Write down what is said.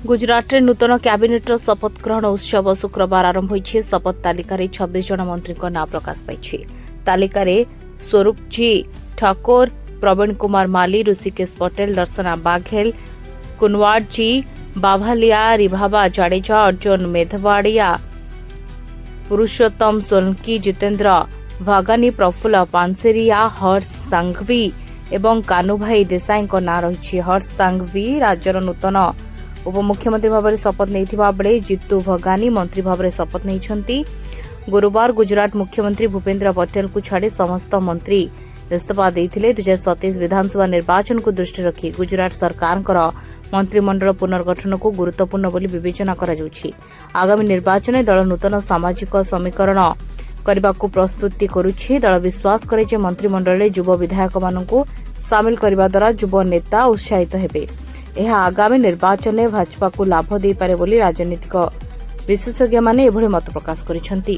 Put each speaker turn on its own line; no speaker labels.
गुजरात में नूतन कैबिनेटर शपथ ग्रहण उत्सव शुक्रवार आरंभ होइछि। शपथ तालिकार 26 जन मंत्री नाम प्रकाश पाइछि। तालिकार स्वरूपजी ठाकुर, प्रवीण कुमार माली, ऋषिकेश पटेल, दर्शना बाघेल, कुनवार जी, बाभालिया, रिभाबा जाडेजा, अर्जुन मेधवाड़िया, पुरुषोत्तम सोलंकी, जितेंद्र भागानी, प्रफुल्ल पानसेरिया, हर्ष सांघवी एवं कानुभाई देसाई नाँ रही। हर्ष सांघवी राज्यर नूतन उपमुख्यमंत्री भाव में शपथ नहीं बेले जितू भगानी मंत्री भाव में शपथ नहीं। गुरुवार गुजरात मुख्यमंत्री भूपेन्द्र पटेल को छाड़ी समस्त मंत्री इस्तीफा देते। 2027 विधानसभा निर्वाचन को दृष्टि रखी गुजरात सरकार मंत्रिमंडल पुनर्गठन को गुरुत्वपूर्ण बोली विवेचना करा जाउछि। आगामी निर्वाचन में दल नूतन सामाजिक समीकरण करने को प्रस्तुति करुछि। दल विश्वास करे जे मंत्रिमंडल युव विधायक मानकु सामिल करने द्वारा युव नेता उत्साहित हेबे। यह आगामी निर्वाचन में भाजपा को लाभ दे पारे बोली राजनीतिक विशेषज्ञ माने एभली मत प्रकाश करिसेंति।